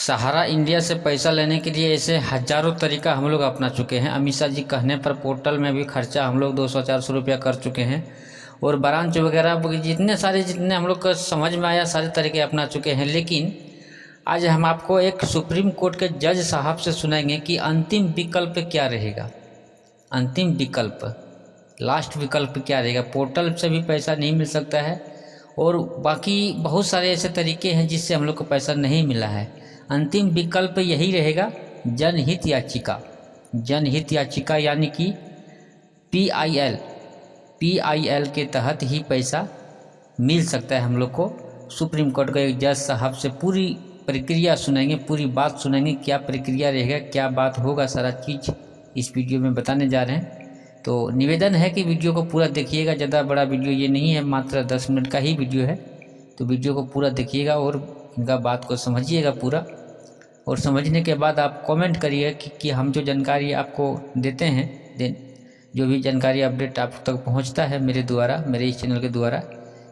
सहारा India से पैसा लेने के लिए ऐसे हज़ारों तरीका हम लोग अपना चुके हैं। अमित शाह जी कहने पर पोर्टल में भी खर्चा हम लोग 200-400 रुपया कर चुके हैं और ब्रांच वगैरह जितने हम लोग को समझ में आया सारे तरीके अपना चुके हैं। लेकिन आज हम आपको एक सुप्रीम कोर्ट के जज साहब से सुनाएंगे कि अंतिम विकल्प क्या रहेगा। अंतिम विकल्प, लास्ट विकल्प क्या रहेगा। पोर्टल से भी पैसा नहीं मिल सकता है और बाकी बहुत सारे ऐसे तरीके हैं जिससे हम लोग को पैसा नहीं मिला है। अंतिम विकल्प यही रहेगा, जनहित याचिका। जनहित याचिका यानी कि PIL के तहत ही पैसा मिल सकता है हम लोग को। सुप्रीम कोर्ट के एक जज साहब से पूरी प्रक्रिया सुनाएंगे, पूरी बात सुनाएंगे, क्या प्रक्रिया रहेगा, क्या बात होगा, सारा चीज़ इस वीडियो में बताने जा रहे हैं। तो निवेदन है कि वीडियो को पूरा देखिएगा। ज़्यादा बड़ा वीडियो ये नहीं है, मात्र 10 मिनट का ही वीडियो है। तो वीडियो को पूरा देखिएगा और इनका बात को समझिएगा पूरा, और समझने के बाद आप कमेंट करिए कि हम जो जानकारी आपको देते हैं, जो भी जानकारी अपडेट आप तक पहुंचता है मेरे द्वारा, मेरे इस चैनल के द्वारा,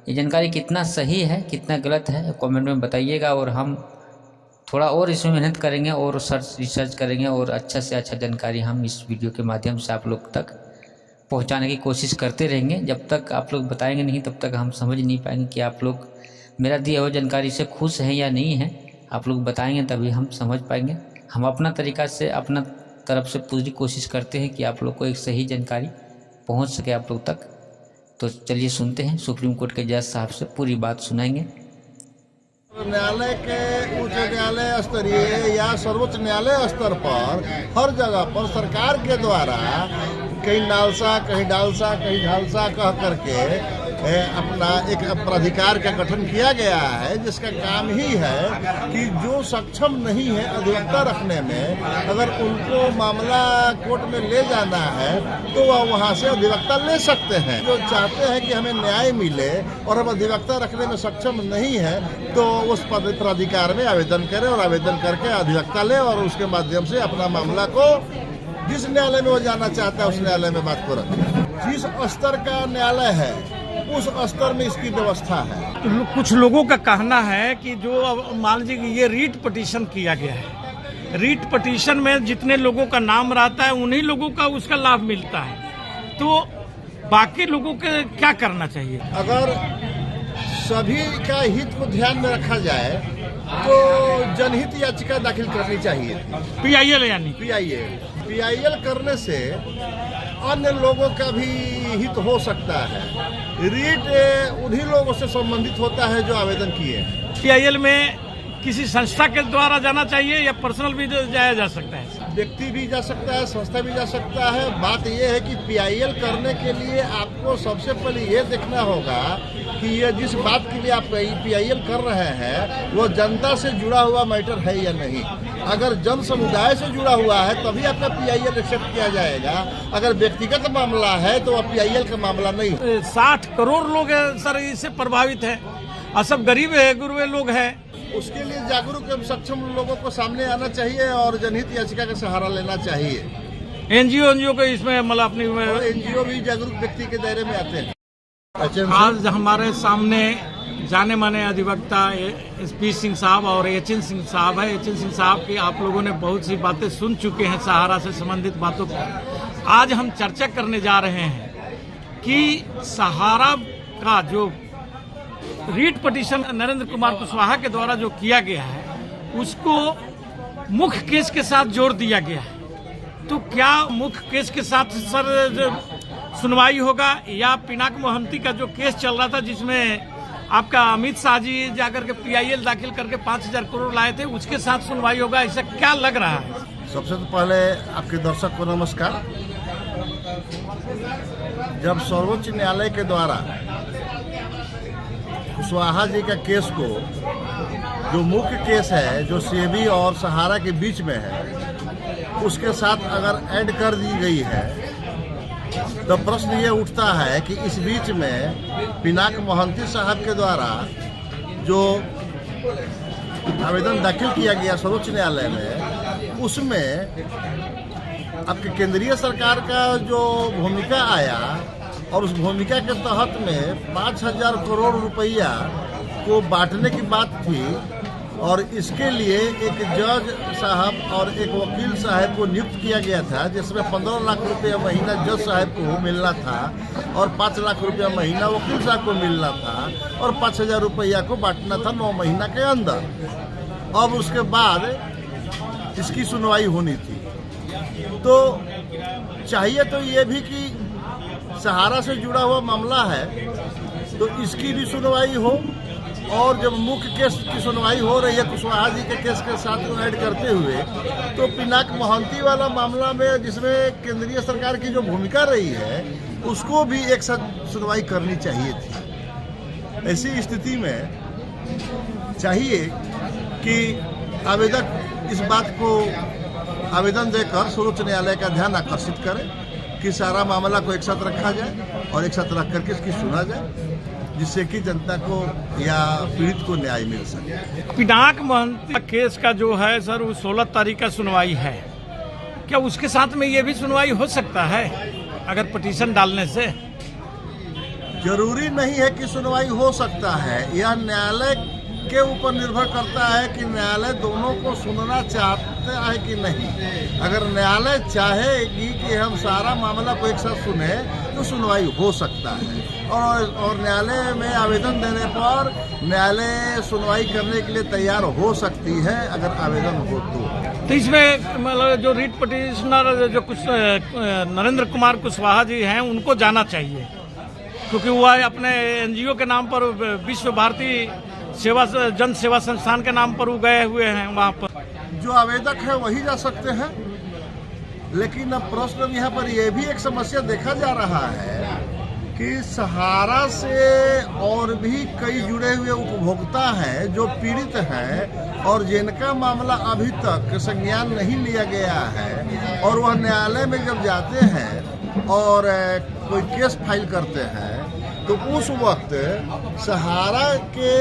ये जानकारी कितना सही है कितना गलत है कमेंट में बताइएगा। और हम थोड़ा और इसमें मेहनत करेंगे और रिसर्च करेंगे और अच्छा से अच्छा जानकारी हम इस वीडियो के माध्यम से आप लोग तक पहुंचाने की कोशिश करते रहेंगे। जब तक आप लोग बताएंगे नहीं तब तक हम समझ नहीं पाएंगे कि आप लोग मेरा दिया हुआ जानकारी से खुश हैं या नहीं हैं। आप लोग बताएंगे तभी हम समझ पाएंगे। हम अपना तरीका से अपना तरफ से पूरी कोशिश करते हैं कि आप लोग को एक सही जानकारी पहुंच सके आप लोग तक। तो चलिए सुनते हैं, सुप्रीम कोर्ट के जज साहब से पूरी बात सुनाएंगे। न्यायालय के उच्च न्यायालय स्तरीय या सर्वोच्च न्यायालय स्तर पर हर जगह पर सरकार के द्वारा कहीं नालसा कहीं डालसा कहीं ढालसा कह करके अपना एक प्राधिकार का गठन किया गया है, जिसका काम ही है कि जो सक्षम नहीं है अधिवक्ता रखने में, अगर उनको मामला कोर्ट में ले जाना है तो वह वहाँ से अधिवक्ता ले सकते हैं। जो चाहते हैं कि हमें न्याय मिले और हम अधिवक्ता रखने में सक्षम नहीं है तो उस प्राधिकार में आवेदन करें और आवेदन करके अधिवक्ता ले और उसके माध्यम से अपना मामला को जिस न्यायालय में वो जाना चाहता है उस न्यायालय में बात को रखें। जिस स्तर का न्यायालय है उस स्तर में इसकी व्यवस्था है। कुछ लोगों का कहना है कि जो अब मान लीजिए कि ये रीट पिटीशन किया गया है, रीट पिटीशन में जितने लोगों का नाम रहता है उन्हीं लोगों का उसका लाभ मिलता है, तो बाकी लोगों के क्या करना चाहिए। अगर सभी का हित को ध्यान में रखा जाए तो जनहित याचिका दाखिल करनी चाहिए। PIL यानी PIL करने से अन्य लोगों का भी हित हो सकता है। रीट उन्हीं लोगों से संबंधित होता है जो आवेदन किए। PIL में किसी संस्था के द्वारा जाना चाहिए या पर्सनल भी जाया जा सकता है। व्यक्ति भी जा सकता है, संस्था भी जा सकता है। बात यह है कि PIL करने के लिए आपको सबसे पहले ये देखना होगा कि ये जिस बात के लिए आप PIL कर रहे हैं वो जनता से जुड़ा हुआ मैटर है या नहीं। अगर जन समुदाय से जुड़ा हुआ है तभी आपका PIL एक्सेप्ट किया जाएगा। अगर व्यक्तिगत मामला है तो वह PIL का मामला नहीं। 60 करोड़ लोग सर इससे प्रभावित है और सब गरीब है, गुरबे लोग हैं। उसके लिए जागरूक एवं सक्षम लोगों को सामने आना चाहिए और जनहित याचिका का सहारा लेना चाहिए। NGO को इसमें मतलब अपनी NGO भी जागरूक व्यक्ति के दायरे में आते हैं। आज हमारे सामने जाने माने अधिवक्ता SP सिंह साहब और HN सिंह साहब है। HN सिंह साहब की आप लोगों ने बहुत सी बातें सुन चुके हैं सहारा से संबंधित बातों पर। आज हम चर्चा करने जा रहे हैं कि सहारा का जो रीट पिटीशन नरेंद्र कुमार कुशवाहा के द्वारा जो किया गया है उसको मुख्य केस के साथ जोड़ दिया गया है। तो क्या मुख्य केस के साथ सर सुनवाई होगा या पिनाक मोहंती का जो केस चल रहा था जिसमें आपका अमित शाह जी जाकर के PIL दाखिल करके 5,000 करोड़ लाए थे उसके साथ सुनवाई होगा, ऐसा क्या लग रहा है। सबसे तो पहले आपके दर्शक को नमस्कार। जब सर्वोच्च न्यायालय के द्वारा कुशवाहा जी का केस को, जो मुख्य केस है जो सेबी और सहारा के बीच में है, उसके साथ अगर ऐड कर दी गई है तो प्रश्न ये उठता है कि इस बीच में पिनाक मोहंती साहब के द्वारा जो आवेदन दाखिल किया गया सर्वोच्च न्यायालय में, उसमें आपके केंद्रीय सरकार का जो भूमिका आया और उस भूमिका के तहत में 5,000 करोड़ रुपया को बांटने की बात थी और इसके लिए एक जज साहब और एक वकील साहब को नियुक्त किया गया था, जिसमें 15 लाख रुपया महीना जज साहब को मिलना था और 5 लाख रुपया महीना वकील साहब को मिलना था और 5,000 रुपया को बांटना था 9 महीना के अंदर। अब उसके बाद इसकी सुनवाई होनी थी, तो चाहिए तो ये भी कि सहारा से जुड़ा हुआ मामला है तो इसकी भी सुनवाई हो, और जब मुख्य केस की सुनवाई हो रही है कुशवाहा जी के केस के साथ ऐड करते हुए, तो पिनाक महंती वाला मामला में जिसमें केंद्रीय सरकार की जो भूमिका रही है उसको भी एक साथ सुनवाई करनी चाहिए थी। ऐसी स्थिति में चाहिए कि आवेदक इस बात को आवेदन देकर सर्वोच्च न्यायालय का ध्यान आकर्षित करें कि सारा मामला को एक साथ रखा जाए और एक साथ रख करके इसकी सुना जाए, जिससे कि जनता को या पीड़ित को न्याय मिल सके। पिनाक महंती केस का जो है सर वो 16 तारीख का सुनवाई है, क्या उसके साथ में ये भी सुनवाई हो सकता है अगर पिटीशन डालने से? जरूरी नहीं है कि सुनवाई हो सकता है, यह न्यायालय के ऊपर निर्भर करता है कि न्यायालय दोनों को सुनना चाहता है कि नहीं। अगर न्यायालय चाहेगी कि हम सारा मामला को एक साथ सुने तो सुनवाई हो सकता है, और न्यायालय में आवेदन देने पर न्यायालय सुनवाई करने के लिए तैयार हो सकती है अगर आवेदन हो तो इसमें मतलब जो रीट पिटिशनर जो कुछ नरेंद्र कुमार कुशवाहा जी हैं उनको जाना चाहिए, क्योंकि वह अपने एनजीओ के नाम पर विश्व भारती जन सेवा संस्थान के नाम पर वो गए हुए हैं। वहाँ पर जो आवेदक है वही जा सकते हैं, लेकिन अब प्रश्न यहाँ पर यह भी एक समस्या देखा जा रहा है कि सहारा से और भी कई जुड़े हुए उपभोक्ता हैं जो पीड़ित हैं और जिनका मामला अभी तक संज्ञान नहीं लिया गया है, और वह न्यायालय में जब जाते हैं और कोई केस फाइल करते हैं तो उस वक्त सहारा के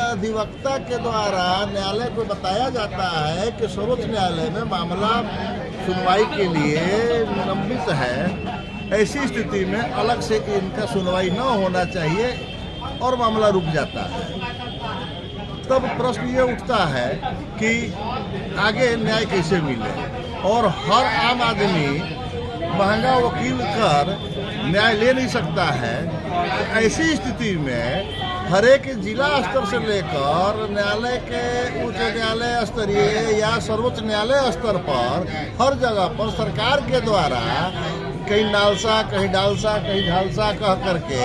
अधिवक्ता के द्वारा न्यायालय को बताया जाता है कि सर्वोच्च न्यायालय में मामला सुनवाई के लिए निलंबित है। ऐसी स्थिति में अलग से इनका सुनवाई न होना चाहिए और मामला रुक जाता है। तब प्रश्न ये उठता है कि आगे न्याय कैसे मिले, और हर आम आदमी महंगा वकील कर न्याय ले नहीं सकता है। ऐसी स्थिति में हर एक जिला स्तर से लेकर न्यायालय के उच्च न्यायालय स्तरीय या सर्वोच्च न्यायालय स्तर पर हर जगह पर सरकार के द्वारा कहीं नालसा कहीं डालसा कहीं झालसा कह करके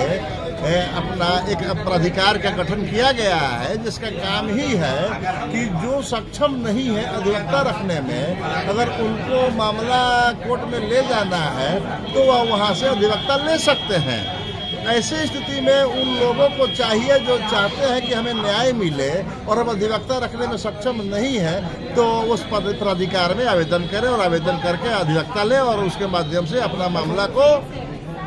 अपना एक प्राधिकार का गठन किया गया है, जिसका काम ही है कि जो सक्षम नहीं है अधिवक्ता रखने में, अगर उनको मामला कोर्ट में ले जाना है तो वह वहाँ से अधिवक्ता ले सकते हैं। ऐसी स्थिति में उन लोगों को चाहिए जो चाहते हैं कि हमें न्याय मिले और हम अधिवक्ता रखने में सक्षम नहीं है, तो उस प्राधिकार में आवेदन करें और आवेदन करके अधिवक्ता ले और उसके माध्यम से अपना मामला को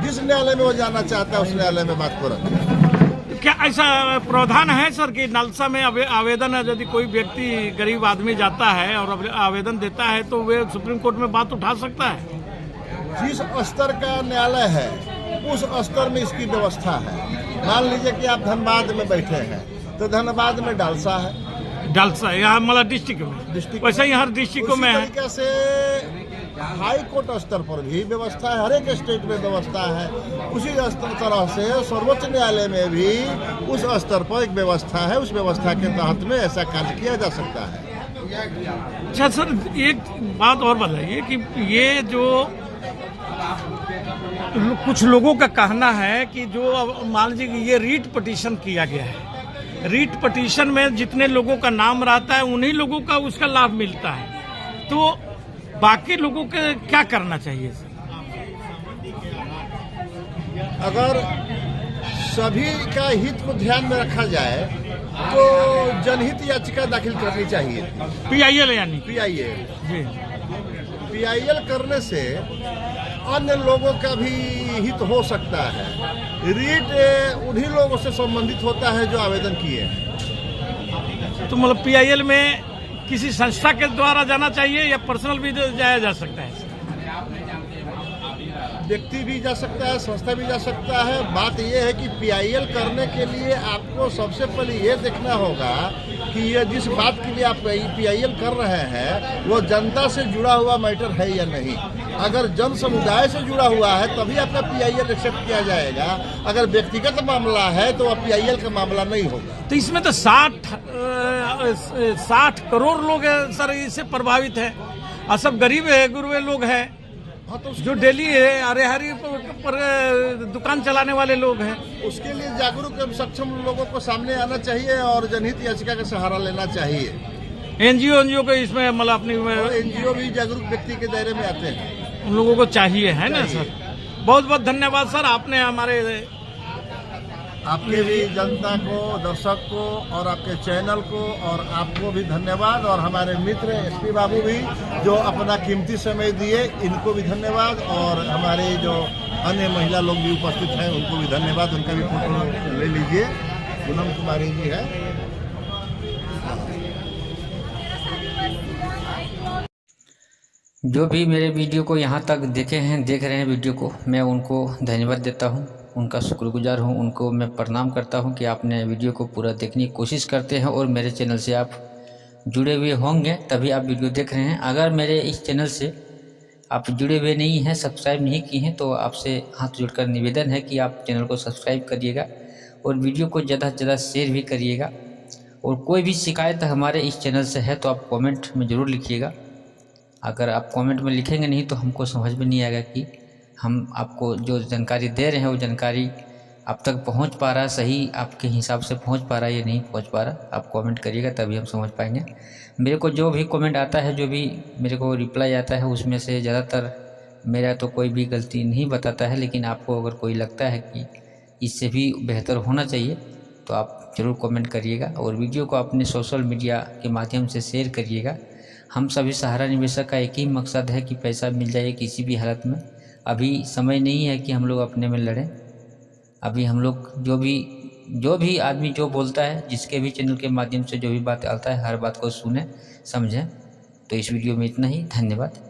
जिस न्यायालय में वो जाना चाहता है उस न्यायालय में बात को रखें। क्या ऐसा प्रावधान है सर कि नालसा में आवेदन यदि कोई व्यक्ति गरीब आदमी जाता है और आवेदन देता है तो वे सुप्रीम कोर्ट में बात उठा सकता है? जिस स्तर का न्यायालय है उस स्तर में इसकी व्यवस्था है। मान लीजिए कि आप धनबाद में बैठे हैं तो धनबाद में डालसा है, डालसा यहाँ मतलब डिस्ट्रिक्ट में, वैसे ही हर डिस्ट्रिक्टों में है। तरीके से हाई कोर्ट स्तर पर भी व्यवस्था है, हर एक स्टेट में व्यवस्था है। उसी तरह से सर्वोच्च न्यायालय में भी उस स्तर पर एक व्यवस्था है, उस व्यवस्था के तहत में ऐसा कार्य किया जा सकता है। अच्छा सर, एक बात और बताइए कि ये जो कुछ लोगों का कहना है कि जो मान लीजिए कि ये रीट पिटीशन किया गया है, रीट पिटीशन में जितने लोगों का नाम रहता है उन्हीं लोगों का उसका लाभ मिलता है, तो बाकी लोगों को क्या करना चाहिए? अगर सभी का हित को ध्यान में रखा जाए तो जनहित याचिका दाखिल करनी चाहिए। PIL यानी PIL जी, PIL करने से अन्य लोगों का भी हित हो सकता है। रीट उन्हीं लोगों से संबंधित होता है जो आवेदन किए हैं। तो मतलब PIL में किसी संस्था के द्वारा जाना चाहिए या पर्सनल भी जाया जा सकता है? व्यक्ति भी जा सकता है, संस्था भी जा सकता है। बात यह है कि PIL करने के लिए आपको सबसे पहले ये देखना होगा कि ये जिस बात के लिए आप PIL कर रहे हैं वो जनता से जुड़ा हुआ मैटर है या नहीं। अगर जन समुदाय से जुड़ा हुआ है तभी आपका PIL एक्सेप्ट किया जाएगा। अगर व्यक्तिगत मामला है तो वह PIL का मामला नहीं होगा। तो इसमें तो 60 करोड़ लोग हैं सर, इससे प्रभावित है और सब गरीब है, गुरबे लोग हैं। हाँ, तो जो डेली है अरे पर दुकान चलाने वाले लोग हैं। उसके लिए जागरूक एवं सक्षम लोगों को सामने आना चाहिए और जनहित याचिका का सहारा लेना चाहिए। एनजीओ को इसमें मतलब अपनी NGO भी जागरूक व्यक्ति के दायरे में आते हैं। उन लोगों को चाहिए, है ना सर। बहुत बहुत धन्यवाद सर, आपने हमारे आपके भी जनता को, दर्शक को और आपके चैनल को और आपको भी धन्यवाद। और हमारे मित्र SP बाबू भी जो अपना कीमती समय दिए, इनको भी धन्यवाद। और हमारे जो अन्य महिला लोग भी उपस्थित हैं उनको भी धन्यवाद। उनका भी फोटो ले लीजिए। पूनम कुमारी जी है। जो भी मेरे वीडियो को यहाँ तक देख रहे हैं वीडियो को, मैं उनको धन्यवाद देता हूँ, उनका शुक्रगुजार हूँ। उनको मैं प्रणाम करता हूँ कि आपने वीडियो को पूरा देखने की कोशिश करते हैं और मेरे चैनल से आप जुड़े हुए होंगे तभी आप वीडियो देख रहे हैं। अगर मेरे इस चैनल से आप जुड़े हुए नहीं हैं, सब्सक्राइब नहीं किए हैं, तो आपसे हाथ जोड़कर निवेदन है कि आप चैनल को सब्सक्राइब करिएगा और वीडियो को ज़्यादा से ज़्यादा शेयर भी करिएगा। और कोई भी शिकायत हमारे इस चैनल से है तो आप कॉमेंट में ज़रूर लिखिएगा। अगर आप कमेंट में लिखेंगे नहीं तो हमको समझ में नहीं आएगा कि हम आपको जो जानकारी दे रहे हैं वो जानकारी आप तक पहुंच पा रहा है, सही आपके हिसाब से पहुंच पा रहा है या नहीं पहुंच पा रहा। आप कमेंट करिएगा तभी हम समझ पाएंगे। मेरे को जो भी कमेंट आता है, जो भी मेरे को रिप्लाई आता है, उसमें से ज़्यादातर मेरा तो कोई भी गलती नहीं बताता है। लेकिन आपको अगर कोई लगता है कि इससे भी बेहतर होना चाहिए तो आप ज़रूर कमेंट करिएगा और वीडियो को अपने सोशल मीडिया के माध्यम से शेयर करिएगा। हम सभी सहारा निवेशक का एक ही मकसद है कि पैसा मिल जाए किसी भी हालत में। अभी समय नहीं है कि हम लोग अपने में लड़ें। अभी हम लोग जो भी आदमी जो बोलता है, जिसके भी चैनल के माध्यम से जो भी बात आता है, हर बात को सुने समझें। तो इस वीडियो में इतना ही। धन्यवाद।